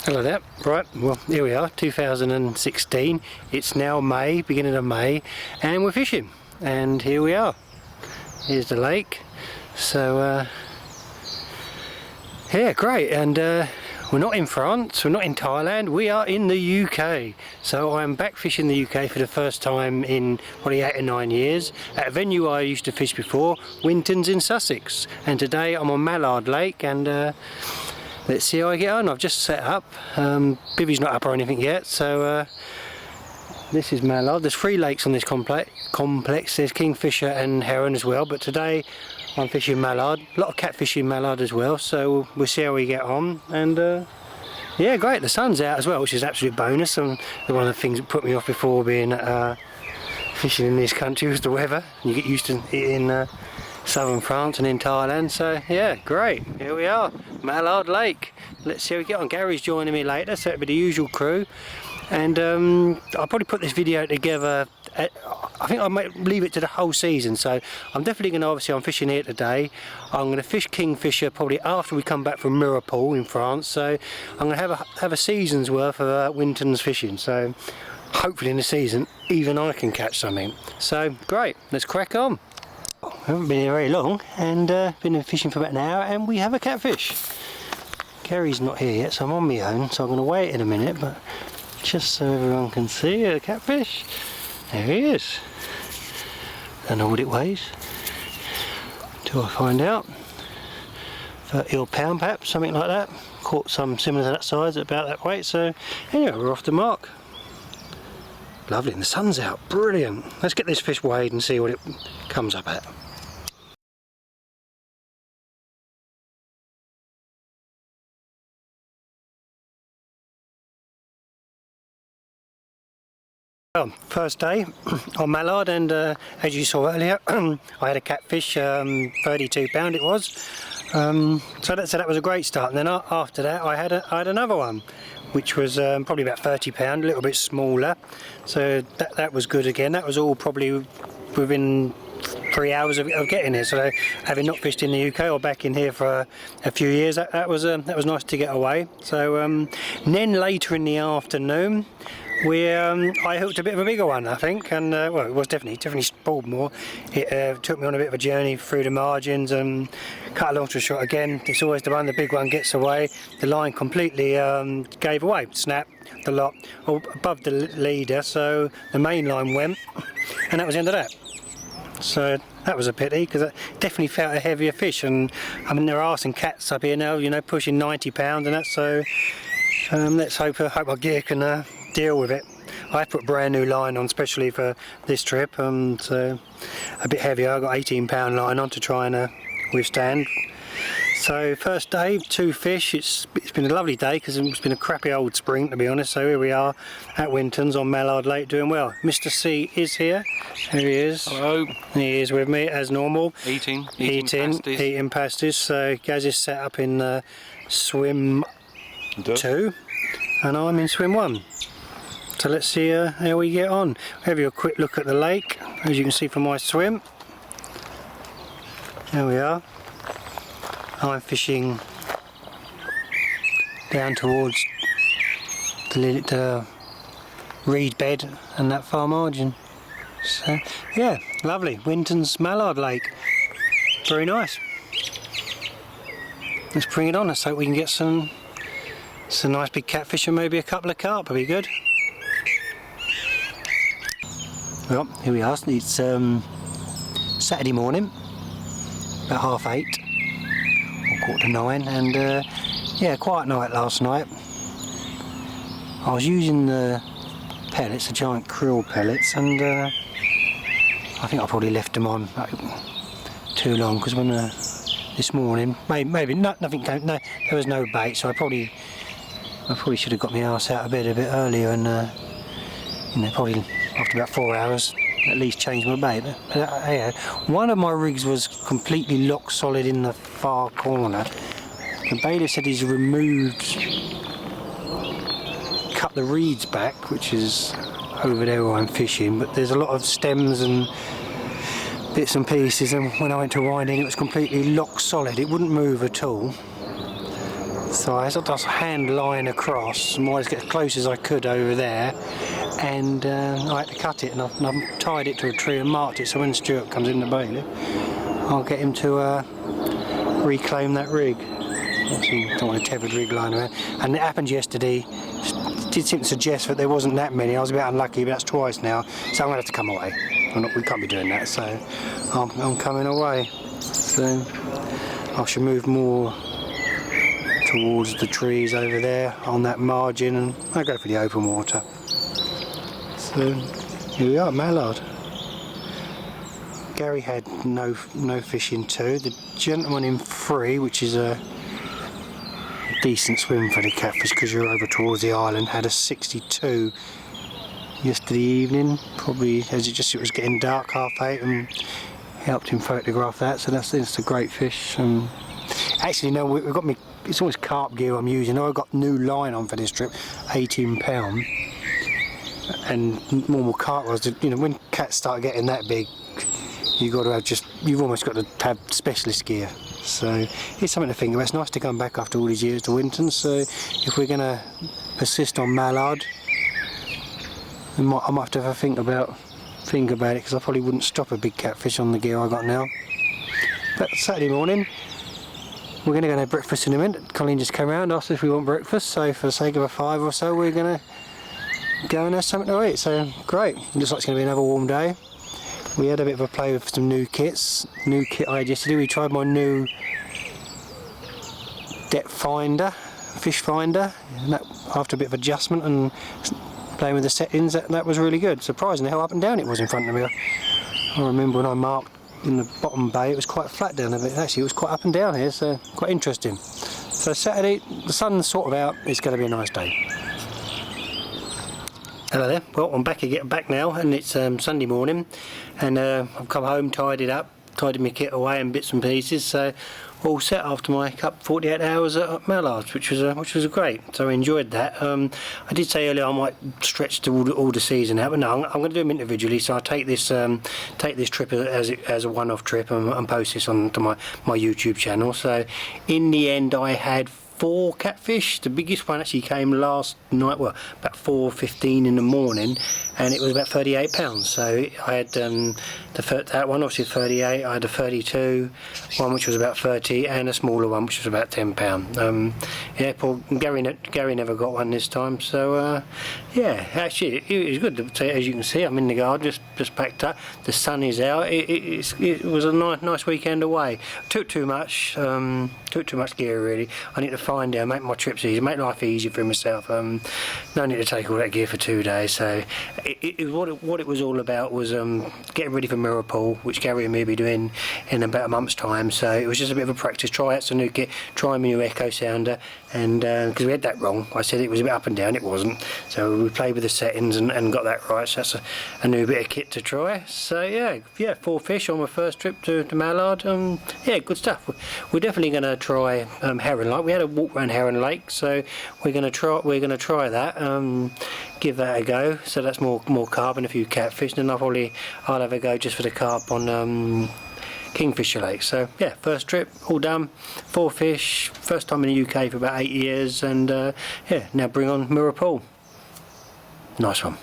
Hello there. Right, well here we are, 2016. It's now May, beginning of May, and we're fishing. And here we are. Here's the lake. So yeah, great. And we're not in France, we're not in Thailand, we are in the UK. So I'm back fishing the UK for the first time in probably 8 or 9 years at a venue I used to fish before, Wintons in Sussex. And today I'm on Mallard Lake, and let's see how I get on. I've just set up. Bivvy's not up or anything yet, so this is Mallard. There's 3 lakes on this complex. There's kingfisher and heron as well, but today I'm fishing Mallard. A lot of catfish in Mallard as well, so we'll see how we get on. And yeah, great. The sun's out as well, which is an absolute bonus. And one of the things that put me off before being fishing in this country was the weather. You get used to it in southern France and in Thailand. So yeah, great. Here we are, Mallard Lake. Let's see how we get on. Gary's joining me later, so it'll be the usual crew. And I'll probably put this video together. I think I might leave it to the whole season. So I'm definitely going to, obviously I'm fishing here today. I'm going to fish kingfisher probably after we come back from Mirapol in France. So I'm going to have a season's worth of Wintons fishing. So hopefully in the season even I can catch something. So great, let's crack on. I haven't been here very long, and been fishing for about an hour, and we have a catfish. Gary's not here yet, so I'm on my own, so I'm going to wait in a minute, but just so everyone can see a catfish. There he is. Don't know what it weighs till I find out. 30 odd pound perhaps, something like that. Caught some similar to that size at about that weight, so anyway, we're off the mark. Lovely, and the sun's out, brilliant. Let's get this fish weighed and see what it comes up at. Well, first day on Mallard, and as you saw earlier, I had a catfish, 32 pound it was. So that was a great start, and then after that I had another one, which was probably about 30 pound, a little bit smaller. So that was good again. That was all probably within 3 hours of getting here. So having not fished in the UK or back in here for a few years, that was nice to get away. So and then later in the afternoon, I hooked a bit of a bigger one, I think, and well, it was definitely spoiled more. It took me on a bit of a journey through the margins, and cut a long story short again. It's always the one, the big one gets away. The line completely gave away, snapped the lot above the leader, so the main line went, and that was the end of that. So that was a pity, because I definitely felt a heavier fish, and I mean there are some cats up here now, you know, pushing 90 pound and that. So let's hope our gear can deal with it. I put a brand new line on especially for this trip, so a bit heavier. I got 18 pound line on to try and withstand. So first day, 2 fish. It's been a lovely day because it's been a crappy old spring, to be honest. So here we are at Wintons on Mallard Lake doing well. Mr. C is here. Here he is. Hello. He is with me as normal. Eating pasties. So Gaz is set up in swim 2 and I'm in swim 1. So let's see how we get on. I'll have you a quick look at the lake, as you can see from my swim. There we are. I'm fishing down towards the reed bed and that far margin. So yeah, lovely. Wintons Mallard Lake. Very nice. Let's bring it on. Let's hope we can get some nice big catfish and maybe a couple of carp. Would be good. Well, here we are. It's Saturday morning, about 8:30 or 8:45, and yeah, quiet night last night. I was using the pellets, the giant krill pellets, and I think I probably left them on too long, because when this morning, maybe nothing came, no, there was no bait, so I probably should have got my arse out of bed a bit earlier, and you know, probably after about 4 hours at least changed my bait. But yeah, one of my rigs was completely lock solid in the far corner. The bailiff said he's cut the reeds back, which is over there where I'm fishing, but there's a lot of stems and bits and pieces, and when I went to wind in it was completely lock solid. It wouldn't move at all. So I sort of hand line across, and I get as close as I could over there, and I had to cut it, and I've tied it to a tree and marked it, so when Stuart comes in the bailiff, I'll get him to reclaim that rig. Obviously, don't want a tethered rig lying around. And it happened yesterday. Did seem to suggest that there wasn't that many. I was a bit unlucky, but that's twice now, so I'm going to have to come away. We can't be doing that, so I'm coming away. So I should move more towards the trees over there on that margin, and I'll go for the open water. So here we are, Mallard. Gary had no fish in 2. The gentleman in 3, which is a decent swim for the catfish because you're over towards the island, had a 62 yesterday evening, probably as it was getting dark, 8:30, and helped him photograph that, so that's a great fish. Actually, no, we've got it's always carp gear I'm using. I've got new line on for this trip, 18 £, and normal carp rods, when cats start getting that big, you've almost got to have specialist gear. So it's something to think about. It's nice to come back after all these years to Wintons, so if we're going to persist on Mallard, I might have to have a think about it, because I probably wouldn't stop a big catfish on the gear I got now. But Saturday morning, we're going to go and have breakfast in a minute. Colleen just came around and asked if we want breakfast, so for the sake of a 5 or so, we're going to go and have something to eat. So great, looks like it's going to be another warm day. We had a bit of a play with some new kits. New kit I had yesterday. We tried my new depth finder, fish finder, and that, after a bit of adjustment and playing with the settings, that was really good. Surprisingly how up and down it was in front of me. I remember when I marked in the bottom bay, it was quite flat down a bit. Actually, it was quite up and down here, so quite interesting. So Saturday, the sun's sort of out. It's going to be a nice day. Hello there. Well, I'm back now, and it's Sunday morning, and I've come home, tidied my kit away and bits and pieces, so all set after my 48 hours at Mallard's, which was great. So I enjoyed that. I did say earlier I might stretch to all the season out, but no, I'm going to do them individually. So I take this trip as a one-off trip and post this onto my YouTube channel. So in the end, I had 4 catfish. The biggest one actually came last night, well, about 4:15 in the morning, and it was about 38 £. So I had that one, obviously 38. I had a 32 one, which was about 30, and a smaller one, which was about 10 £. Yeah, poor Gary never got one this time. So yeah, actually it was good. As you can see, I'm in the garden, just packed up. The sun is out. It was a nice weekend away. Took too much gear really. I need to find out, make my trips easier, make life easier for myself. No need to take all that gear for 2 days. So what it was all about was getting ready for Mirror-Pool, which Gary and me will be doing in about a month's time. So it was just a bit of a practice, try out some new kit, try my new Echo Sounder, and because we had that wrong, I said it was a bit up and down, it wasn't. So we played with the settings and got that right. So that's a new bit of kit to try. So yeah, 4 fish on my first trip to Mallard. Yeah, good stuff. We're definitely going to try Heron Lake. We had a walk around Heron Lake, so we're going to try that. Give that a go. So that's more carp and a few catfish, and then I'll have a go just for the carp on Kingfisher Lake. So yeah, first trip all done. 4 fish, first time in the UK for about 8 years, and yeah, now bring on Mirror-Pool. Nice one.